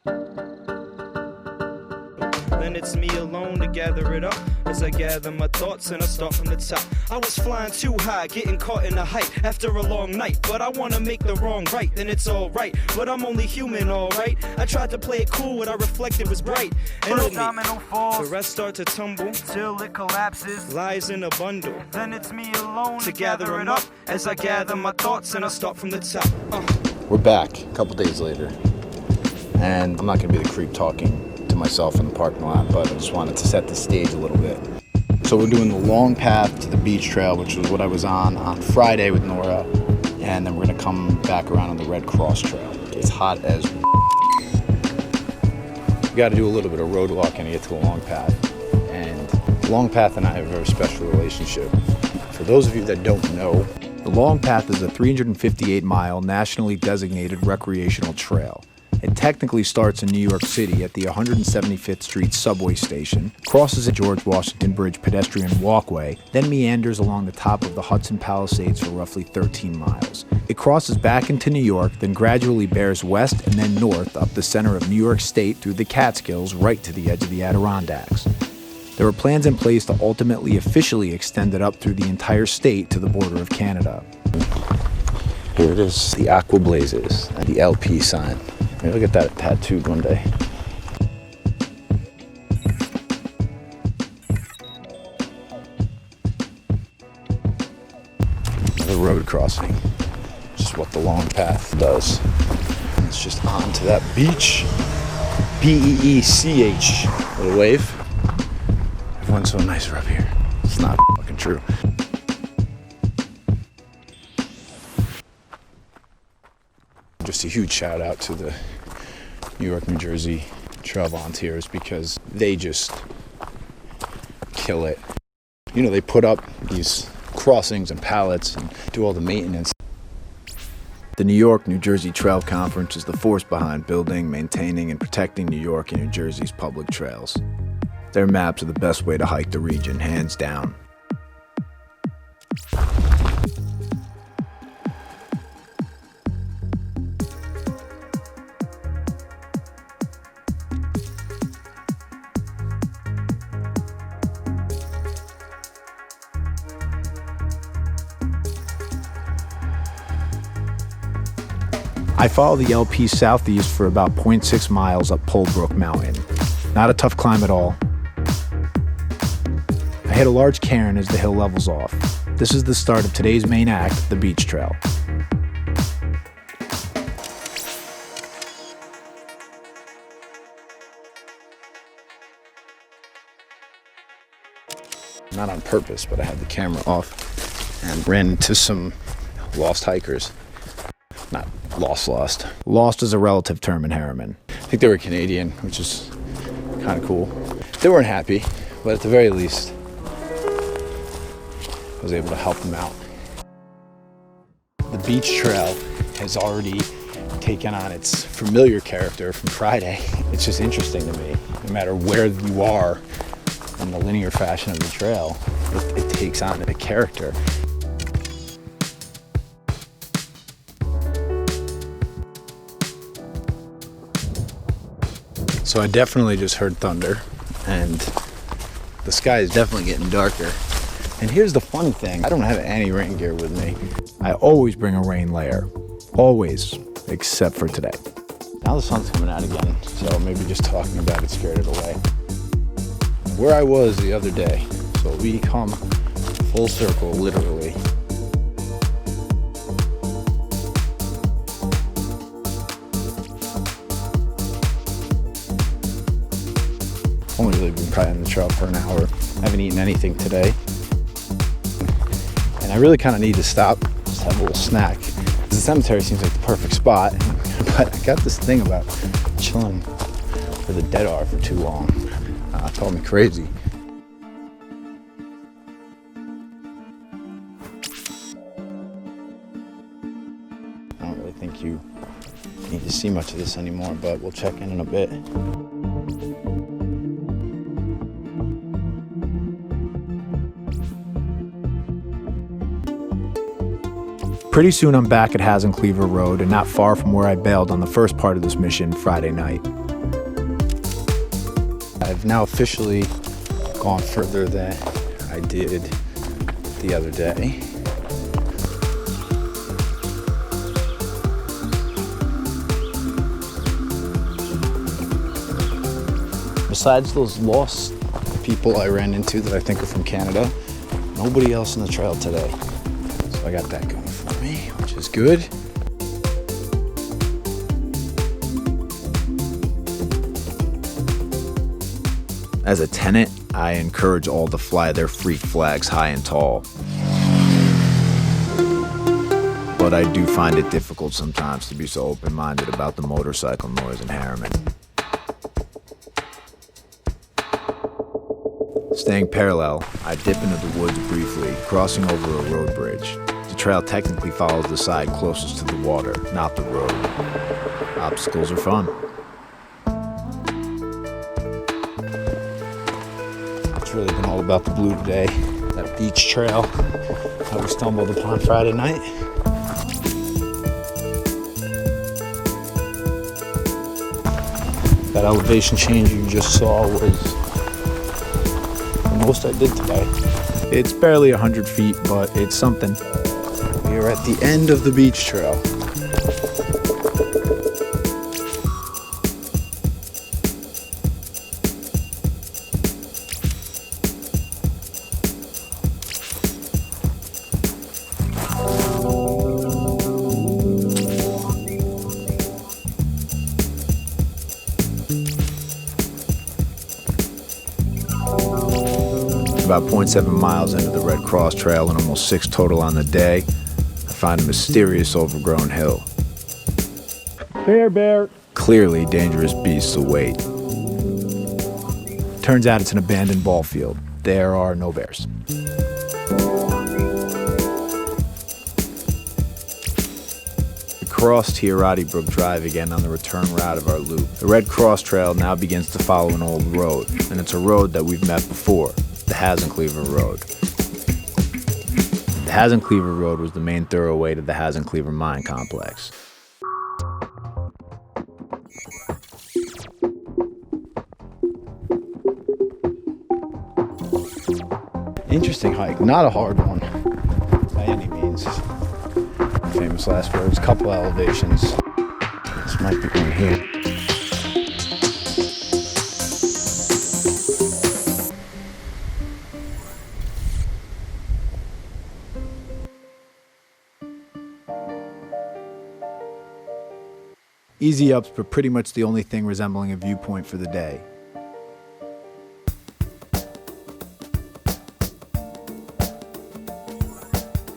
Then it's me alone to gather it up as I gather my thoughts and I start from the top. I was flying too high, getting caught in the height after a long night, but I wanna make the wrong right, then it's alright, but I'm only human, alright. I tried to play it cool, what I reflected was bright, and First domino falls, the rest start to tumble till it collapses, lies in a bundle. Then it's me alone To gather them up as I gather my thoughts and I start from the top. We're back a couple days later, and I'm not gonna be the creep talking to myself in the parking lot, but I just wanted to set the stage a little bit. So we're doing the long path to the Beech Trail, which was what I was on Friday with Nora, and then we're gonna come back around on the Red Cross Trail. It's hot as you gotta do a little bit of road walking to get to the long path, and the long path and I have a very special relationship. For those of you that don't know, the long path is a 358-mile nationally designated recreational trail. It technically starts in New York City at the 175th Street subway station, crosses the George Washington Bridge pedestrian walkway, then meanders along the top of the Hudson Palisades for roughly 13 miles. It crosses back into New York, then gradually bears west and then north up the center of New York State through the Catskills right to the edge of the Adirondacks. There were plans in place to ultimately officially extend it up through the entire state to the border of Canada. Here it is, the Aqua Blazes, and the LP sign. Maybe I'll get that tattooed one day. Another road crossing. Just what the long path does. It's just on to that beach. B-E-E-C-H. Little wave. Everyone's so nice up here. It's not fucking true. Just a huge shout out to the New York, New Jersey trail volunteers because they just kill it. You know, they put up these crossings and pallets and do all the maintenance. The New York, New Jersey Trail Conference is the force behind building, maintaining, and protecting New York and New Jersey's public trails. Their maps are the best way to hike the region, hands down. I follow the LP southeast for about 0.6 miles up Brook Mountain. Not a tough climb at all. I hit a large cairn as the hill levels off. This is the start of today's main act, the Beech Trail. Not on purpose, but I had the camera off and ran into some lost hikers. Not lost. Lost is a relative term in Harriman. I think they were Canadian, which is kind of cool. They weren't happy, but at the very least, I was able to help them out. The Beech Trail has already taken on its familiar character from Friday. It's just interesting to me. No matter where you are in the linear fashion of the trail, it takes on a character. So I definitely just heard thunder, and the sky is definitely getting darker. And here's the funny thing, I don't have any rain gear with me. I always bring a rain layer, always, except for today. Now the sun's coming out again, so maybe just talking about it scared it away. Where I was the other day, so we come full circle, literally. Only really been probably on the trail for an hour. I haven't eaten anything today. And I really kind of need to stop, just have a little snack. The cemetery seems like the perfect spot, but I got this thing about chilling where the dead are for too long. It called me crazy. I don't really think you need to see much of this anymore, but we'll check in a bit. Pretty soon I'm back at Hasenclever Road and not far from where I bailed on the first part of this mission Friday night. I've now officially gone further than I did the other day. Besides those lost people I ran into that I think are from Canada, nobody else on the trail today. So I got that going for me, which is good. As a tenant, I encourage all to fly their freak flags high and tall. But I do find it difficult sometimes to be so open-minded about the motorcycle noise in Harriman. Staying parallel, I dip into the woods briefly, crossing over a road bridge. The trail technically follows the side closest to the water, not the road. Obstacles are fun. It's really been all about the blue today. That beech trail that we stumbled upon Friday night. That elevation change you just saw was the most I did today. It's barely 100 feet, but it's something. We are at the end of the beech trail. About 0.7 miles into the Red Cross Trail and almost 6 total on the day, I find a mysterious overgrown hill. Bear. Clearly dangerous beasts await. Turns out it's an abandoned ball field. There are no bears. We crossed Skanatati Brook Drive again on the return route of our loop. The Red Cross Trail now begins to follow an old road, and it's a road that we've met before. The Hasenclever Road. The Hasenclever Road was the main thoroughway to the Hasenclever Mine complex. Interesting hike, not a hard one by any means. Famous last words, couple elevations. This might be one here. Easy ups, but pretty much the only thing resembling a viewpoint for the day.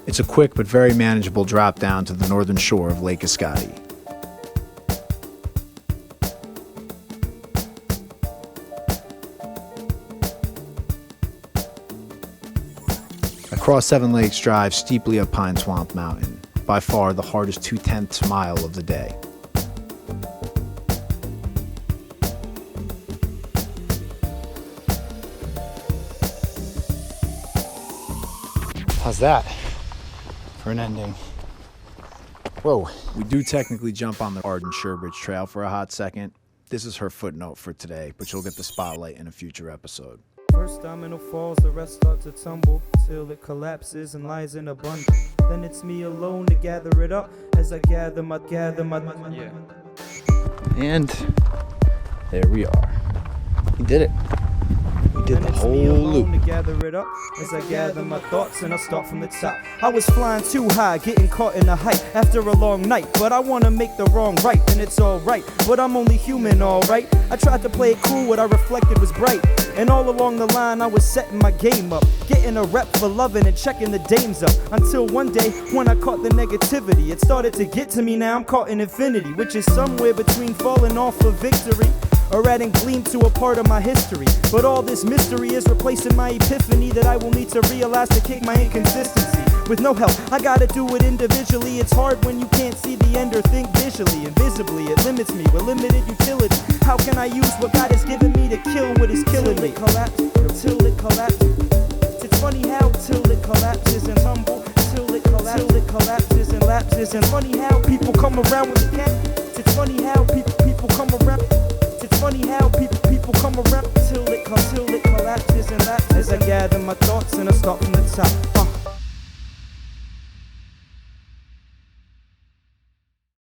It's a quick but very manageable drop down to the northern shore of Lake Askoti. I cross Seven Lakes Drive steeply up Pine Swamp Mountain, by far the hardest 2/10 mile of the day. How's that for an ending? Whoa. We do technically jump on the Arden-Surebridge Trail for a hot second. This is her footnote for today, but you'll get the spotlight in a future episode. First domino falls, the rest start to tumble till it collapses and lies in a bundle. Then it's me alone to gather it up as I gather my yeah. And there we are. We did it. We did the whole loop. To gather it up as I gather my thoughts and I start from the top. I was flying too high, getting caught in the height after a long night, but I wanna make the wrong right, and it's alright, but I'm only human, alright. I tried to play it cool, what I reflected was bright, and all along the line I was setting my game up, getting a rep for loving and checking the dames up, until one day when I caught the negativity, it started to get to me. Now I'm caught in infinity, which is somewhere between falling off of victory or adding gleam to a part of my history. But all this mystery is replacing my epiphany that I will need to realize to kick my inconsistency. With no help, I gotta do it individually. It's hard when you can't see the end or think visually. Invisibly, it limits me with limited utility. How can I use what God has given me to kill what is killing me? Till it collapses. It's funny how till it collapses and humble. Till it collapses and lapses. And funny how people come around with the cat. It's funny how people come around. It's funny how people come around till it collapses and lapses. As I gather my thoughts and I start from the top.